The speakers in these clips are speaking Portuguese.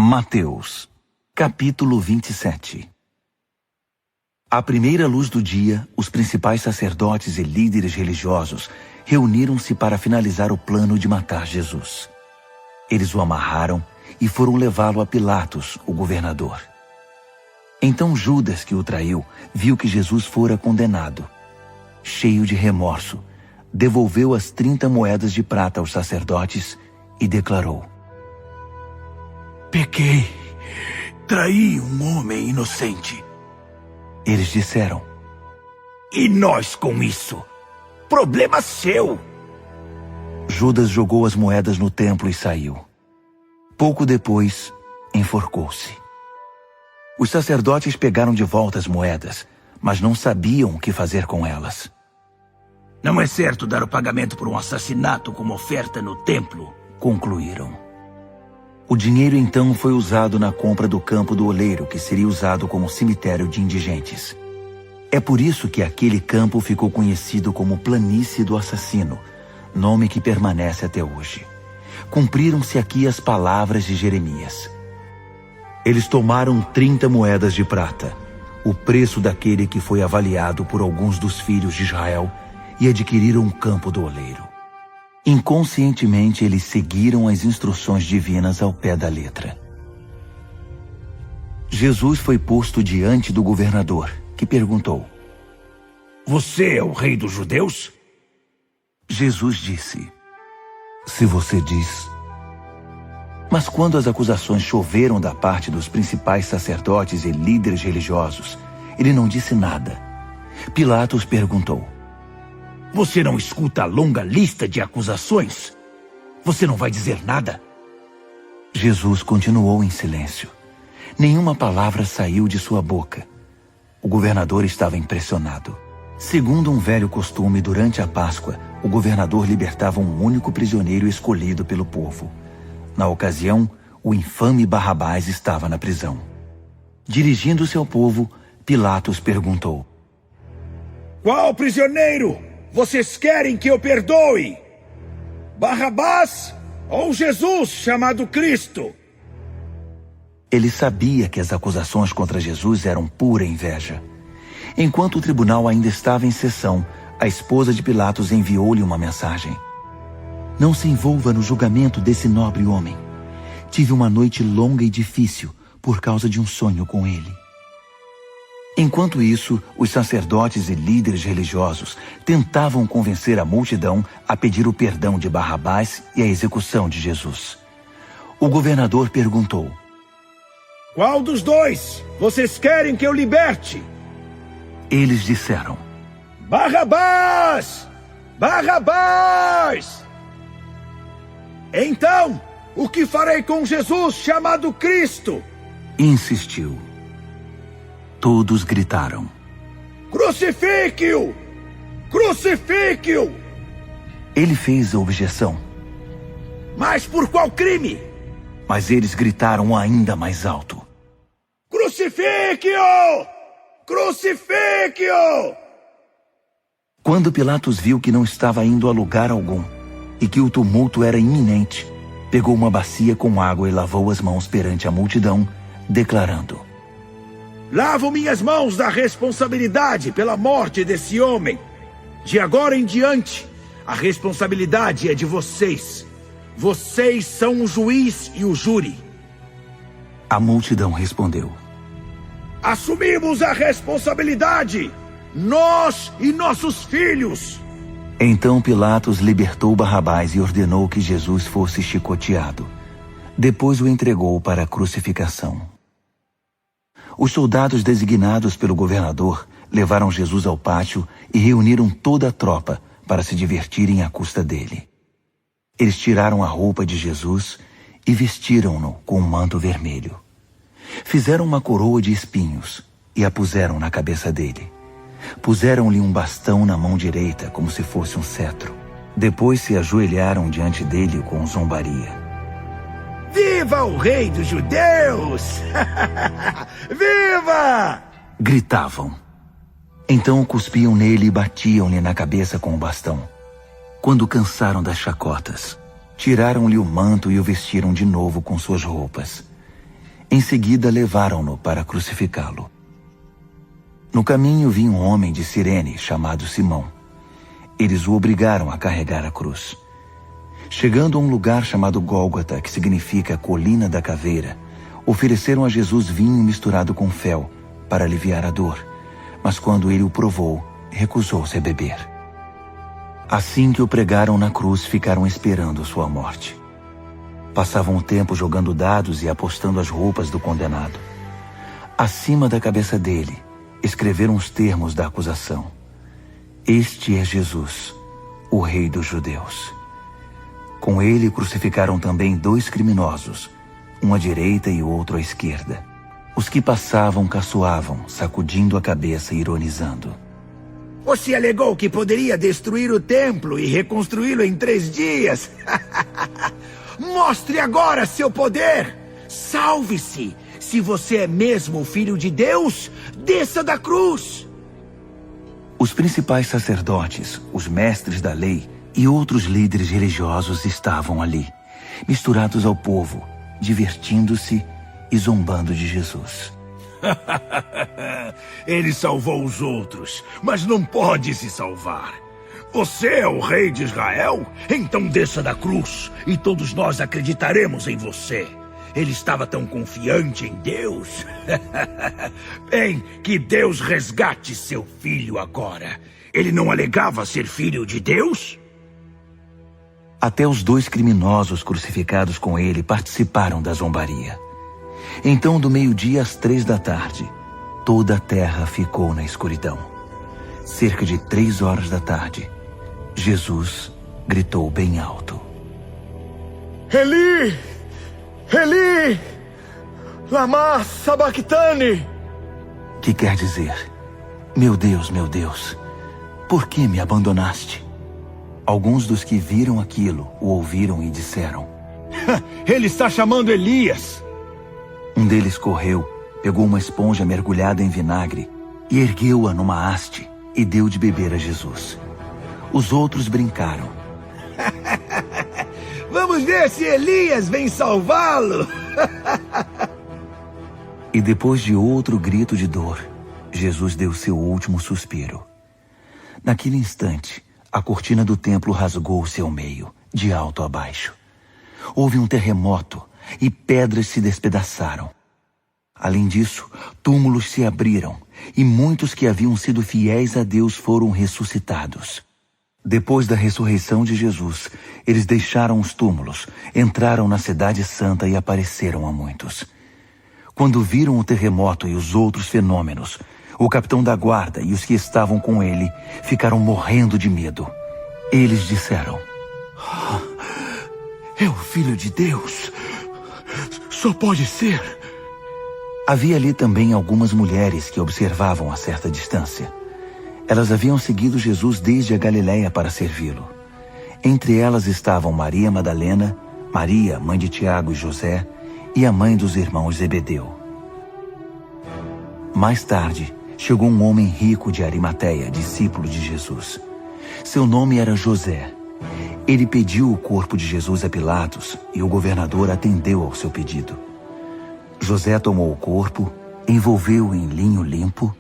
Mateus, capítulo 27. À primeira luz do dia, os principais sacerdotes e líderes religiosos reuniram-se para finalizar o plano de matar Jesus. Eles o amarraram e foram levá-lo a Pilatos, o governador. Então Judas, que o traiu, viu que Jesus fora condenado. Cheio de remorso, devolveu as 30 moedas de prata aos sacerdotes e declarou: Pequei, traí um homem inocente. Eles disseram: E nós com isso? Problema seu. Judas jogou as moedas no templo e saiu. Pouco depois, enforcou-se. Os sacerdotes pegaram de volta as moedas, mas não sabiam o que fazer com elas. Não é certo dar o pagamento por um assassinato como oferta no templo, concluíram. O dinheiro então foi usado na compra do campo do oleiro, que seria usado como cemitério de indigentes. É por isso que aquele campo ficou conhecido como Planície do Assassino, nome que permanece até hoje. Cumpriram-se aqui as palavras de Jeremias. Eles tomaram 30 moedas de prata, o preço daquele que foi avaliado por alguns dos filhos de Israel, e adquiriram um campo do oleiro. Inconscientemente, eles seguiram as instruções divinas ao pé da letra. Jesus foi posto diante do governador, que perguntou: Você é o rei dos judeus? Jesus disse: Se você diz. Mas quando as acusações choveram da parte dos principais sacerdotes e líderes religiosos, ele não disse nada. Pilatos perguntou: Você não escuta a longa lista de acusações? Você não vai dizer nada? Jesus continuou em silêncio. Nenhuma palavra saiu de sua boca. O governador estava impressionado. Segundo um velho costume, durante a Páscoa, o governador libertava um único prisioneiro escolhido pelo povo. Na ocasião, o infame Barrabás estava na prisão. Dirigindo-se ao povo, Pilatos perguntou: Qual prisioneiro vocês querem que eu perdoe? Barrabás ou Jesus, chamado Cristo? Ele sabia que as acusações contra Jesus eram pura inveja. Enquanto o tribunal ainda estava em sessão, a esposa de Pilatos enviou-lhe uma mensagem: Não se envolva no julgamento desse nobre homem. Tive uma noite longa e difícil por causa de um sonho com ele. Enquanto isso, os sacerdotes e líderes religiosos tentavam convencer a multidão a pedir o perdão de Barrabás e a execução de Jesus. O governador perguntou: Qual dos dois vocês querem que eu liberte? Eles disseram: Barrabás! Barrabás! Então, o que farei com Jesus chamado Cristo? Insistiu. Todos gritaram: Crucifique-o! Crucifique-o! Ele fez a objeção. Mas por qual crime? Mas eles gritaram ainda mais alto: Crucifique-o! Crucifique-o! Quando Pilatos viu que não estava indo a lugar algum e que o tumulto era iminente, pegou uma bacia com água e lavou as mãos perante a multidão, declarando: Lavo minhas mãos da responsabilidade pela morte desse homem. De agora em diante, a responsabilidade é de vocês. Vocês são o juiz e o júri. A multidão respondeu: Assumimos a responsabilidade, nós e nossos filhos. Então Pilatos libertou Barrabás e ordenou que Jesus fosse chicoteado. Depois o entregou para a crucificação. Os soldados designados pelo governador levaram Jesus ao pátio e reuniram toda a tropa para se divertirem à custa dele. Eles tiraram a roupa de Jesus e vestiram-no com um manto vermelho. Fizeram uma coroa de espinhos e a puseram na cabeça dele. Puseram-lhe um bastão na mão direita como se fosse um cetro. Depois se ajoelharam diante dele com zombaria. Viva o rei dos judeus! Viva! Gritavam. Então cuspiam nele e batiam-lhe na cabeça com o bastão. Quando cansaram das chacotas, tiraram-lhe o manto e o vestiram de novo com suas roupas. Em seguida, levaram-no para crucificá-lo. No caminho vinha um homem de Cirene chamado Simão. Eles o obrigaram a carregar a cruz. Chegando a um lugar chamado Gólgota, que significa Colina da Caveira, ofereceram a Jesus vinho misturado com fel para aliviar a dor, mas quando ele o provou, recusou-se a beber. Assim que o pregaram na cruz, ficaram esperando sua morte. Passavam o tempo jogando dados e apostando as roupas do condenado. Acima da cabeça dele, escreveram os termos da acusação: Este é Jesus, o Rei dos Judeus. Com ele crucificaram também 2 criminosos, um à direita e outro à esquerda. Os que passavam caçoavam, sacudindo a cabeça e ironizando. Você alegou que poderia destruir o templo e reconstruí-lo em 3 dias. Mostre agora seu poder! Salve-se! Se você é mesmo o Filho de Deus, desça da cruz! Os principais sacerdotes, os mestres da lei e outros líderes religiosos estavam ali, misturados ao povo, divertindo-se e zombando de Jesus. Ele salvou os outros, mas não pode se salvar. Você é o rei de Israel? Então desça da cruz e todos nós acreditaremos em você. Ele estava tão confiante em Deus. Bem, que Deus resgate seu filho agora. Ele não alegava ser filho de Deus? Até os 2 criminosos crucificados com ele participaram da zombaria. Então, do meio-dia às 3 da tarde, toda a terra ficou na escuridão. Cerca de 3 horas da tarde, Jesus gritou bem alto: Eli! Eli! Lama sabachthani! Que quer dizer: meu Deus, por que me abandonaste? Alguns dos que viram aquilo o ouviram e disseram: Ele está chamando Elias! Um deles correu, pegou uma esponja mergulhada em vinagre e ergueu-a numa haste e deu de beber a Jesus. Os outros brincaram: Vamos ver se Elias vem salvá-lo! E depois de outro grito de dor, Jesus deu seu último suspiro. Naquele instante, a cortina do templo rasgou-se ao meio, de alto a baixo. Houve um terremoto e pedras se despedaçaram. Além disso, túmulos se abriram e muitos que haviam sido fiéis a Deus foram ressuscitados. Depois da ressurreição de Jesus, eles deixaram os túmulos, entraram na cidade santa e apareceram a muitos. Quando viram o terremoto e os outros fenômenos, o capitão da guarda e os que estavam com ele ficaram morrendo de medo. Eles disseram: É o Filho de Deus! Só pode ser! Havia ali também algumas mulheres que observavam a certa distância. Elas haviam seguido Jesus desde a Galiléia para servi-lo. Entre elas estavam Maria Madalena, Maria, mãe de Tiago e José, e a mãe dos irmãos Zebedeu. Mais tarde, chegou um homem rico de Arimateia, discípulo de Jesus. Seu nome era José. Ele pediu o corpo de Jesus a Pilatos e o governador atendeu ao seu pedido. José tomou o corpo, envolveu-o em linho limpo,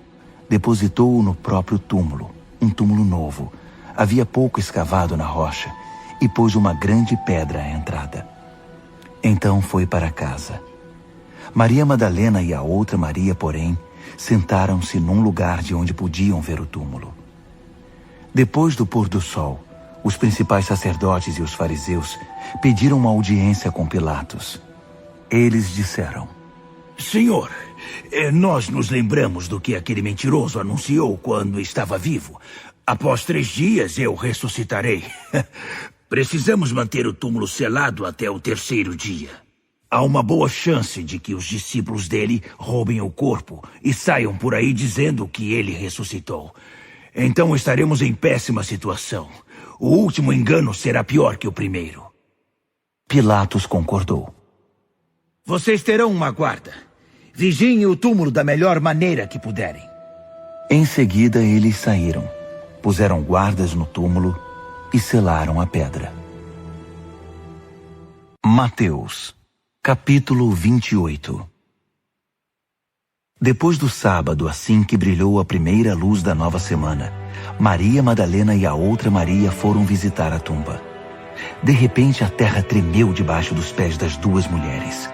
depositou-o no próprio túmulo, um túmulo novo. Havia pouco escavado na rocha e pôs uma grande pedra à entrada. Então foi para casa. Maria Madalena e a outra Maria, porém, sentaram-se num lugar de onde podiam ver o túmulo. Depois do pôr do sol, os principais sacerdotes e os fariseus pediram uma audiência com Pilatos. Eles disseram: Senhor, nós nos lembramos do que aquele mentiroso anunciou quando estava vivo. Após 3 dias eu ressuscitarei. Precisamos manter o túmulo selado até o 3º dia. Há uma boa chance de que os discípulos dele roubem o corpo e saiam por aí dizendo que ele ressuscitou. Então estaremos em péssima situação. O último engano será pior que o primeiro. Pilatos concordou. Vocês terão uma guarda. Vigiem o túmulo da melhor maneira que puderem. Em seguida, eles saíram, puseram guardas no túmulo e selaram a pedra. Mateus, capítulo 28. Depois do sábado, assim que brilhou a primeira luz da nova semana, Maria Madalena e a outra Maria foram visitar a tumba. De repente, a terra tremeu debaixo dos pés das duas mulheres.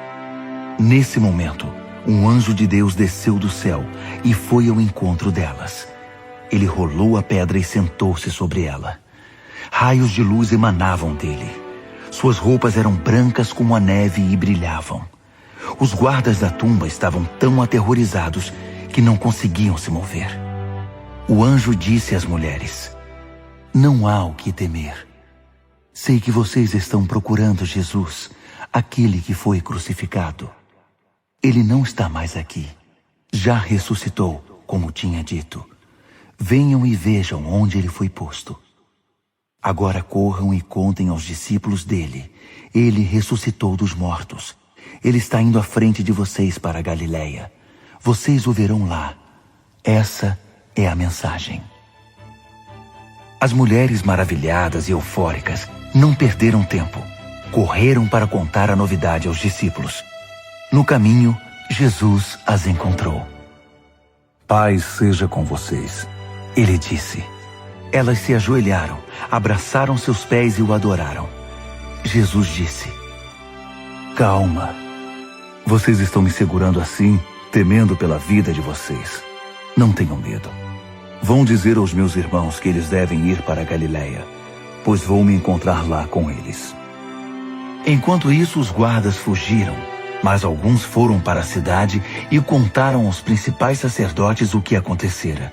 Nesse momento, um anjo de Deus desceu do céu e foi ao encontro delas. Ele rolou a pedra e sentou-se sobre ela. Raios de luz emanavam dele. Suas roupas eram brancas como a neve e brilhavam. Os guardas da tumba estavam tão aterrorizados que não conseguiam se mover. O anjo disse às mulheres: "Não há o que temer. Sei que vocês estão procurando Jesus, aquele que foi crucificado. Ele não está mais aqui. Já ressuscitou, como tinha dito. Venham e vejam onde ele foi posto. Agora corram e contem aos discípulos dele. Ele ressuscitou dos mortos. Ele está indo à frente de vocês para a Galileia. Vocês o verão lá. Essa é a mensagem." As mulheres, maravilhadas e eufóricas, não perderam tempo. Correram para contar a novidade aos discípulos. No caminho, Jesus as encontrou. "Paz seja com vocês", ele disse. Elas se ajoelharam, abraçaram seus pés e o adoraram. Jesus disse: "Calma. Vocês estão me segurando assim, temendo pela vida de vocês. Não tenham medo. Vão dizer aos meus irmãos que eles devem ir para a Galileia, pois vou me encontrar lá com eles." Enquanto isso, os guardas fugiram, mas alguns foram para a cidade e contaram aos principais sacerdotes o que acontecera.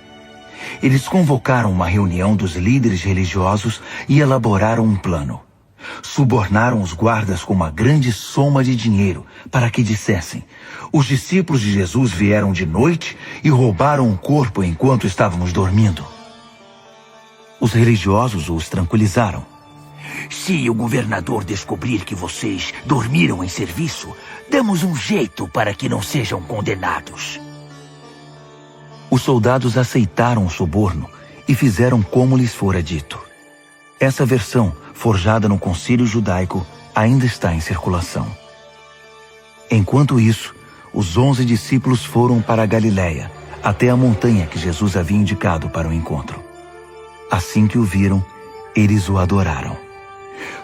Eles convocaram uma reunião dos líderes religiosos e elaboraram um plano. Subornaram os guardas com uma grande soma de dinheiro para que dissessem: "Os discípulos de Jesus vieram de noite e roubaram o corpo enquanto estávamos dormindo." Os religiosos os tranquilizaram. "Se o governador descobrir que vocês dormiram em serviço, damos um jeito para que não sejam condenados." Os soldados aceitaram o suborno e fizeram como lhes fora dito. Essa versão, forjada no concílio judaico, ainda está em circulação. Enquanto isso, os 11 discípulos foram para a Galileia, até a montanha que Jesus havia indicado para o encontro. Assim que o viram, eles o adoraram.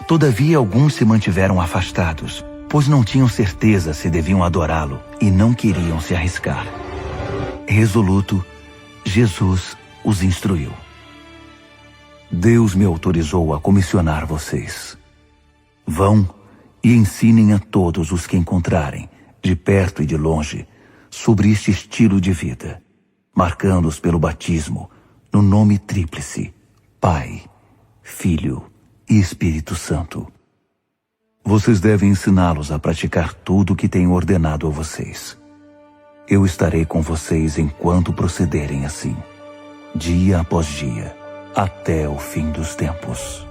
Todavia, alguns se mantiveram afastados, pois não tinham certeza se deviam adorá-lo e não queriam se arriscar. Resoluto, Jesus os instruiu: "Deus me autorizou a comissionar vocês. Vão e ensinem a todos os que encontrarem, de perto e de longe, sobre este estilo de vida, marcando-os pelo batismo, no nome tríplice: Pai, Filho e Espírito Santo. Vocês devem ensiná-los a praticar tudo o que tenho ordenado a vocês. Eu estarei com vocês enquanto procederem assim, dia após dia, até o fim dos tempos."